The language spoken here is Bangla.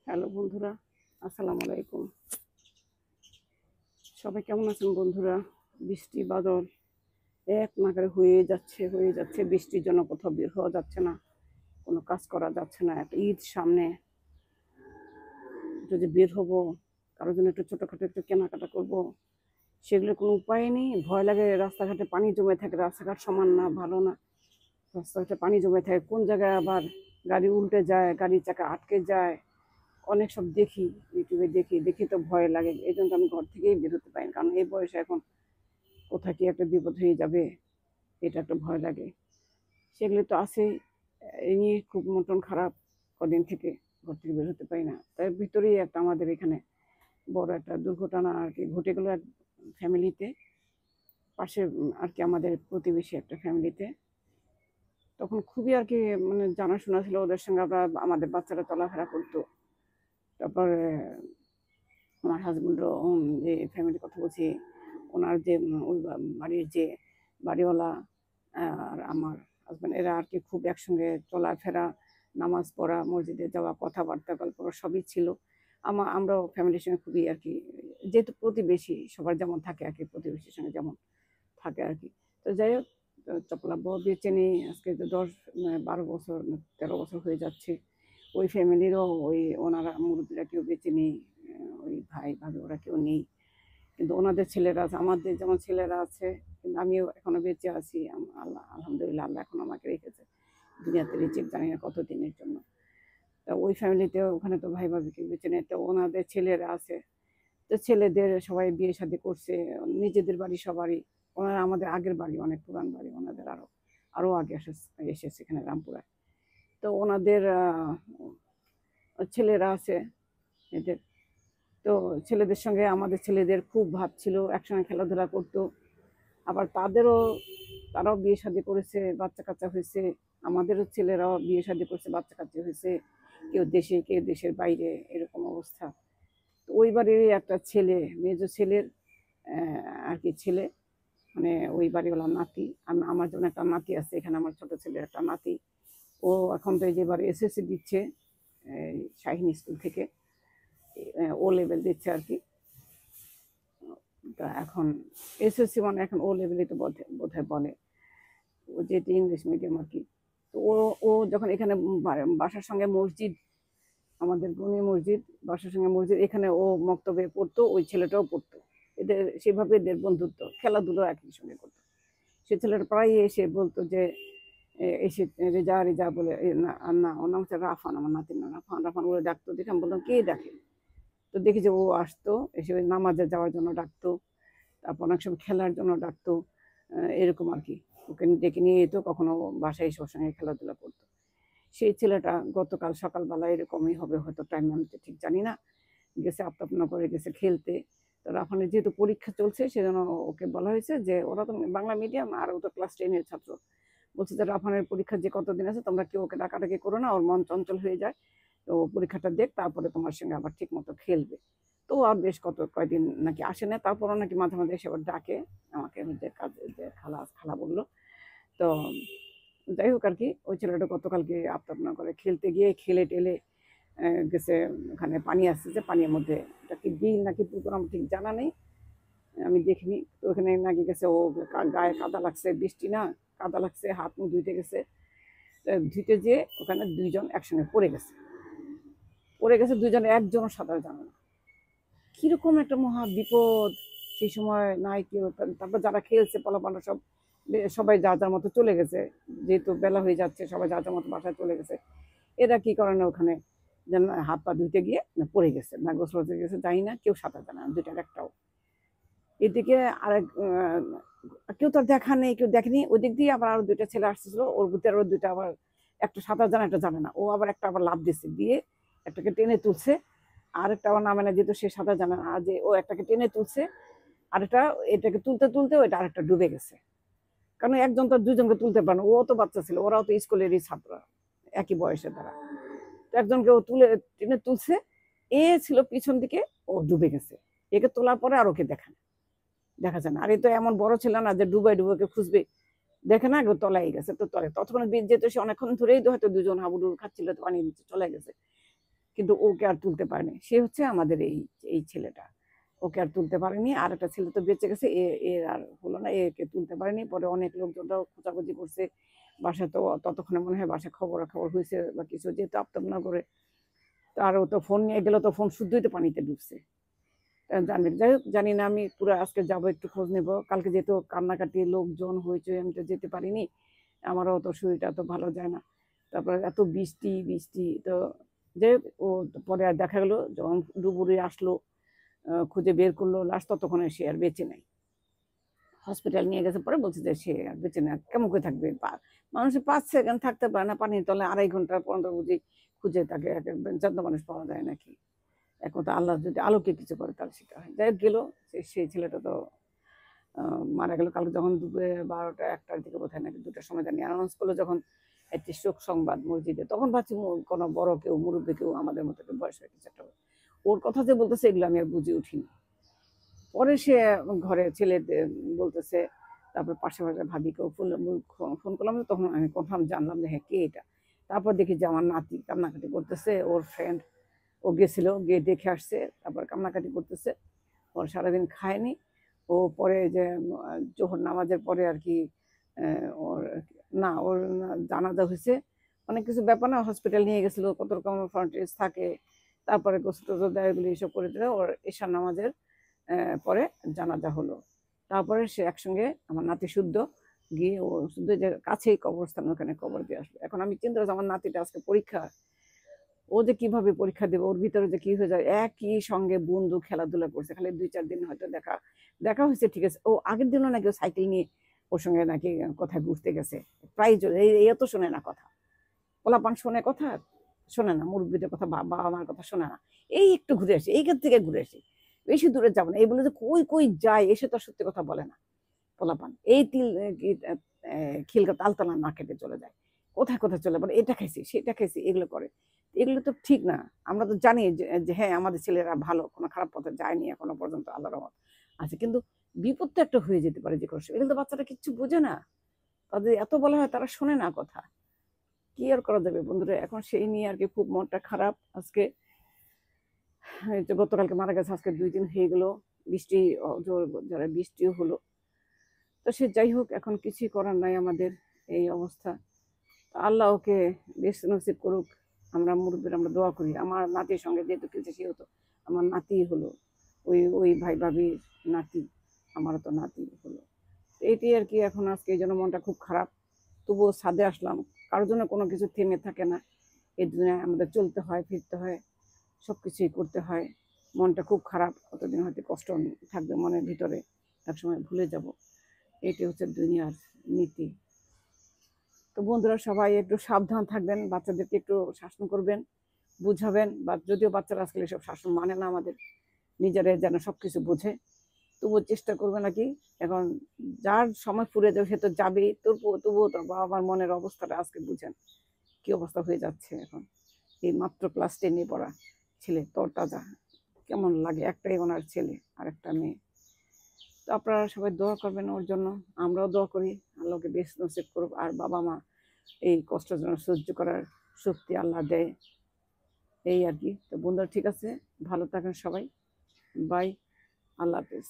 হ্যালো বন্ধুরা, আসসালামু আলাইকুম। সবাই কেমন আছেন বন্ধুরা? বৃষ্টি বাদল এক নাগারে হয়ে যাচ্ছে। বৃষ্টির জন্য কোথাও বের হওয়া যাচ্ছে না, কোনো কাজ করা যাচ্ছে না। একটা ঈদ সামনে, একটু যে বের হবো, কারোর জন্য একটু ছোটোখাটো একটু কেনাকাটা করব, সেগুলো কোনো উপায় নেই। ভয় লাগে, রাস্তাঘাটে পানি জমে থাকে, রাস্তাঘাট সমান না, ভালো না। রাস্তাঘাটে পানি জমে থাকে, কোন জায়গায় আবার গাড়ি উল্টে যায়, গাড়ির চাকা আটকে যায়, অনেক সব দেখি, ইউটিউবে দেখি তো ভয় লাগে। এই জন্য আমি ঘর থেকেই বেরোতে পারি না, কারণ এই বয়সে এখন কোথায় কি একটা বিপদ হয়ে যাবে, এটা একটা ভয় লাগে। সেগুলো তো আছেই। এই নিয়ে খুব মন খারাপ, কদিন থেকে ঘর থেকে বের হতে পারি না। তার ভিতরেই একটা আমাদের এখানে বড় একটা দুর্ঘটনা আর কি ঘটে গেলো এক ফ্যামিলিতে, পাশে আর কি আমাদের প্রতিবেশী একটা ফ্যামিলিতে। তখন খুবই আর কি মানে জানাশোনা ছিল ওদের সঙ্গে, আমরা আমাদের বাচ্চারা চলাফেরা করতো। তারপরে আমার হাজবেন্ডও যে ফ্যামিলির কথা বলছি, ওনার যে ওই বাড়ির যে বাড়িওয়ালা আর আমার হাজবেন্ড, এরা আর কি খুব একসঙ্গে চলাফেরা, নামাজ পড়া, মসজিদে যাওয়া, কথাবার্তা, গল্প সবই ছিল। আমরাও ফ্যামিলির সঙ্গে খুবই আর কি, যেহেতু প্রতিবেশী সবার যেমন থাকে আর কি, প্রতিবেশীর সঙ্গে যেমন থাকে আর কি। তো যাই হোক, চপলা বউ বেঁচে নেই আজকে 10 12 বছর 13 বছর হয়ে যাচ্ছে। ওই ফ্যামিলিরও ওই ওনারা মুরব্বীরা কেউ বেঁচে নেই, ওই ভাই ভাবি ওরা কেউ নেই। কিন্তু ওনাদের ছেলেরা আছে, আমাদের যেমন ছেলেরা আছে, কিন্তু আমিও এখনো বেঁচে আছি। আল্লাহ আলহামদুলিল্লাহ, আল্লাহ এখন আমাকে রেখেছে দুনিয়াতে, রিজিক জানি না কত দিনের জন্য। তা ওই ফ্যামিলিতে ওখানে তো ভাই ভাবি কেউ বেঁচে নেই, তো ওনাদের ছেলেরা আছে। তো ছেলেদের সবাই বিয়ে শাদী করছে, নিজেদের বাড়ি সবারই। ওনারা আমাদের আগের বাড়ি, অনেক পুরান বাড়ি ওনাদের, আরো আরো আগে এসেছে এখানে রামপুরায়। তো ওনাদের ছেলেরা আছে এদের। তো ছেলেদের সঙ্গে আমাদের ছেলেদের খুব ভাব ছিল, একসঙ্গে খেলাধুলা করতো। আবার তারাও বিয়ে শাদী করেছে, বাচ্চা কাচ্চা হয়েছে। আমাদেরও ছেলেরাও বিয়ে শাদী করছে, বাচ্চা কাচ্চা হয়েছে, কেউ দেশে কেউ দেশের বাইরে, এরকম অবস্থা। তো ওই বাড়ির একটা ছেলে, মেজো ছেলের আর কি ছেলে, মানে ওই বাড়িওয়ালা নাতি। আমার জন্য একটা নাতি আছে এখানে, আমার ছোট ছেলের একটা নাতি। ও এখন তো এই যে এবার এসএসসি দিচ্ছে, শাহিন স্কুল থেকে ও লেভেল দিচ্ছে আর কি। তা এখন এসএসসি মানে এখন ও লেভেলই তো বোধহয় বলে, ও যেটি ইংলিশ মিডিয়াম আর কি। তো ও ও যখন এখানে বাসার সঙ্গে মসজিদ, আমাদের গনি মসজিদ, বাসার সঙ্গে মসজিদ, এখানে ও মক্তবে পড়তো, ওই ছেলেটাও পড়তো। এদের সেভাবে এদের বন্ধুত্ব, খেলাধুলো একই সঙ্গে করতো। সে ছেলেটা প্রায় এসে বলতো যে এসে রেজা রেজা বলে, না না, ওর নাম হচ্ছে রাফান, আমার নাতির নাম রাফান, রাফান বলে ডাকতো। দেখে আমি বললাম কে ডাকে, তো দেখি যে ও আসতো, এসে ওই নামাজে যাওয়ার জন্য ডাকতো, তারপর অনেক সময় খেলার জন্য ডাকতো, এরকম আর কি। ওকে ডেকে নিয়ে যেত, কখনো বাসায় এসে ওর সঙ্গে খেলাধুলা করতো। সেই ছেলেটা গতকাল সকালবেলা এরকমই হবে হয়তো, টাইম আমি তো ঠিক জানি না, গেছে আফতাবনগরে গেছে খেলতে। তো রাফানের যেহেতু পরীক্ষা চলছে, সেজন্য ওকে বলা হয়েছে যে, ওরা তো বাংলা মিডিয়াম আর ও তো ক্লাস 10-এর ছাত্র, বলছে যে রাফানের পরীক্ষা যে কতদিন আছে, তোমরা কেউ ওকে ডাকাডাকি করো না, ওর মন চঞ্চল হয়ে যায়, তো পরীক্ষাটা দেখ, তারপরে তোমার সঙ্গে আবার ঠিক মতো খেলবে। তো আর বেশ কয়দিন নাকি আসে না, তারপরও নাকি মাঝে মাঝে এসে আবার ডাকে আমাকে, যে কাজে যে খালা খালা বললো। তো যাই হোক আর কি, ওই ছেলেটা গতকালকে আফতাবনগরে খেলতে গিয়ে খেলে টেলে গেছে। ওখানে পানি আসছে, যে পানির মধ্যে এটা কি বিল নাকি পুকুর আমার ঠিক জানা নেই, আমি দেখিনি। তো ওখানে নাকি গেছে, ও গায়ে কাদা লাগছে, বৃষ্টি না, কাদা লাগছে, হাত মুখ ধুইতে গেছে। ধুইতে যেয়ে ওখানে দুইজন একসঙ্গে পড়ে গেছে দুইজন, একজনও সাঁতার জানে না। কিরকম একটা মহা বিপদ সেই সময় নাই কেউ। তারপর যারা খেলছে পলাপানা সবাই যার যার মতো চলে গেছে, যেহেতু বেলা হয়ে যাচ্ছে, সবাই যার যার মতো বাসায় চলে গেছে। এরা কি করে না, ওখানে যেন হাত পা ধুইতে গিয়ে পড়ে গেছে, না গোসল হতে গেছে, জানি না, কেউ সাঁতার জানে না দুইটার একটাও। এদিকে আরেক কেউ তো দেখা নেই, কেউ দেখেনি। ওই দিক দিয়ে আবার আরো দুইটা ছেলে আসছিল, ওর ভিতরে আরো দুইটা আবার, একটা সাঁতার জানে একটা জানে না। ও আবার একটা আবার লাফ দিচ্ছে, দিয়ে একটাকে টেনে তুলছে, আরেকটা আবার নামে না, যেহেতু সে সাঁতার জানে না, যে ও একটাকে টেনে তুলছে, আরেকটা এটাকে তুলতে তুলতে ওইটা আরেকটা ডুবে গেছে। কারণ একজন তো দুজনকে তুলতে পারে না, ও তো বাচ্চা ছিল, ওরাও তো স্কুলেরই ছাত্র, একই বয়সে তারা। তো একজনকে ও টেনে তুলছে, এ ছিল পিছন দিকে, ও ডুবে গেছে। একে তোলার পরে আর ওকে দেখা যায় না। আর এ তো এমন বড় ছিল না যে ডুবে ডুবে খুঁজবে, দেখে না, তলায় গেছে। তো তলে ততক্ষণ যেহেতু সে অনেকক্ষণ ধরেই তো হয়তো দুজন হাবুডুবু খাচ্ছিল, তো পানির নিচে চলে গেছে। কিন্তু ওকে আর তুলতে পারেনি। সে হচ্ছে আমাদের এই ছেলেটা, ওকে আর তুলতে পারেনি। আর একটা ছেলে তো বেঁচে গেছে, এর আর হলো না, একে তুলতে পারেনি। পরে অনেক লোকজনরাও খোঁজাখুঁজি করছে বাসায়, তো ততক্ষণে মনে হয় বাসায় খবরাখবর হয়েছে বা কিছু, যেহেতু আফতাবনগরে। তো আরও তো ফোন নিয়ে গেল, তো ফোন শুদ্ধই তো পানিতে ডুবছে। জানি, যাই হোক জানি না, আমি পুরো আজকে যাবো, একটু খোঁজ নেব। কালকে যেহেতু কান্নাকাটি লোকজন হয়েছে, আমি তো যেতে পারিনি, আমারও তো শরীরটা তো ভালো যায় না। তারপরে এত বৃষ্টি বৃষ্টি, তো যে ও পরে আর দেখা গেলো যখন দুপুরে আসলো, খুঁজে বের করলো লাস্ট, ততক্ষণে সে আর বেঁচে নাই। হসপিটাল নিয়ে গেছে, পরে বলছে যে সে আর বেঁচে না, কেমন করে থাকবে, মানুষের 5 সেকেন্ড থাকতে পারে না পানির তলে, 2.5 ঘন্টা পর্যন্ত বুঝি খুঁজে তাকে, জ্যান্ত মানুষ পাওয়া যায় নাকি। এখন তো আল্লাহ যদি আলোকে কিছু করে তাহলে সেটা হয়। যাই হোক গেলো, সেই ছেলেটা তো মারা গেল কালকে, যখন দুপুরে 12টা 1টার দিকে বোধহয় নাকি 2টার সময় জানি অ্যানাউন্স করলো, যখন একটি শোক সংবাদ মসজিদে, তখন ভাবছি কোনো বড় কেউ, মুরব্বী কেউ, আমাদের মতো একটু বয়স হয়ে কিছু একটা। ওর কথা যে বলতেছে এগুলো আমি আর বুঝে উঠিনি। পরে সে ঘরে ছেলে বলতেছে, তারপর পাশে পাশে ভাবিকেও ফোন করলাম, তখন আমি কনফার্ম জানলাম যে হ্যাঁ কে এটা। তারপর দেখি যে আমার নাতি কান্নাকাটি করতেছে, ওর ফ্রেন্ড ও গেছিল, গিয়ে দেখে আসছে, তারপর কান্নাকাটি করতেছে। ওর সারাদিন খায়নি। ও পরে যে জোহর নামাজের পরে আর কি, ওর না ওর জানাজা হয়েছে, অনেক কিছু ব্যাপার না, হসপিটাল নিয়ে গেছিলো, কত রকম ফর্মালিটিস থাকে, তারপরে গোসল টোসল দেয়, এগুলি এসব করে দিলে ওর এশার নামাজের পরে জানাজা হলো। তারপরে সে একসঙ্গে আমার নাতি শুদ্ধ গিয়ে, ও শুদ্ধ যে কাছেই কবরস্থান, ওখানে কবর দিয়ে আসলো। এখন আমি চিন্তা করছি আমার নাতিটা আজকে পরীক্ষা, ও যে কিভাবে পরীক্ষা দেবে, ওর ভিতরে যে কি হয়ে যায়, একই সঙ্গে বন্ধু খেলাধুলা করছে, খালি 2-4 দিন হয়তো দেখা দেখা হয়েছে, ঠিক আছে। ও আগের দিনও নাকি ও সাইকেল নিয়ে ওর সঙ্গে নাকি কোথায় ঘুরতে গেছে, প্রায় এই তো শোনে না কথা, পোলাপান শোনে কথা, শোনে না মুরব্বীদের কথা, বাবা মার কথা শোনে না। এই একটু ঘুরে আসি, এইখান থেকে ঘুরে আসি, বেশি দূরে যাবো না, এই বলে যে কই কই যায়, এসে তো সত্যি কথা বলে না পোলাপান। এই খিলকা তালতলা না খেতে চলে যায়, কোথায় কোথায় চলে বলে এটা খাইছি সেটা খাইছি, এগুলো করে। এগুলো তো ঠিক না। আমরা তো জানি যে হ্যাঁ আমাদের ছেলেরা ভালো, কোনো খারাপ পথে যায়নি এখনো পর্যন্ত, আল্লাহর রহমত আছে, কিন্তু বিপদ তো একটা হয়ে যেতে পারে যে কোনো সময়। এগুলো তো বাচ্চারা কিচ্ছু বোঝে না, তাদের এত বলা হয় তারা শোনে না কথা। কি আর করা যাবে বন্ধুরা, এখন সেই নিয়ে আর কি খুব মনটা খারাপ আজকে। এই যে গতকালকে মারা গেছে, আজকে 2 দিন হয়ে গেল, বৃষ্টি যারা বৃষ্টিও হলো। তো সে যাই হোক, এখন কিছুই করার নাই আমাদের, এই অবস্থা। আল্লাহ ওকে বেশ নসিব করুক। আমরা মুরব্বীরা আমরা দোয়া করি। আমার নাতির সঙ্গে যেহেতু খেলছে, সেও তো আমার নাতি হলো, ওই ওই ভাই ভাবির নাতি, আমারও তো নাতি হলো। এইটাই আর কি। এখন আজকে এই জন্য মনটা খুব খারাপ, তবুও ছাদে আসলাম। কারোর জন্য কোনো কিছু থেমে থাকে না, এই দুনিয়ায় আমাদের চলতে হয়, ফিরতে হয়, সব কিছুই করতে হয়। মনটা খুব খারাপ, কতদিন হয়তো কষ্ট থাকবে মনের ভিতরে, একসময় ভুলে যাব। এটি হচ্ছে দুনিয়ার নীতি। তো বন্ধুরা সবাই একটু সাবধান থাকবেন, বাচ্চাদেরকে একটু শাসন করবেন, বুঝাবেন। বা যদিও বাচ্চারা আজকাল এসব শাসন মানে না, আমাদের নিজেরা যেন সবকিছু বোঝে, তবুও চেষ্টা করবে নাকি। এখন যার সময় ফুরে যাবে সে তো যাবেই, তবুও তোর বাবা মার মনের অবস্থাটা আজকে বুঝেন, কি অবস্থা হয়ে যাচ্ছে এখন। এই মাত্র ক্লাস 10-এ পড়া ছেলে, তরতাজা, কেমন লাগে, একটাই ওনার ছেলে আর একটা মেয়ে। তো আপনারা সবাই দোয়া করবেন ওর জন্য, আমরাও দোয়া করি আল্লাহকে বেশ নসিব করুক, আর বাবা মা এই কষ্ট যেন সহ্য করার শক্তি আল্লাহ দেয়, এই আর কি। তো বন্ধুরা ঠিক আছে, ভালো থাকেন সবাই, বাই, আল্লাহ হাফেজ।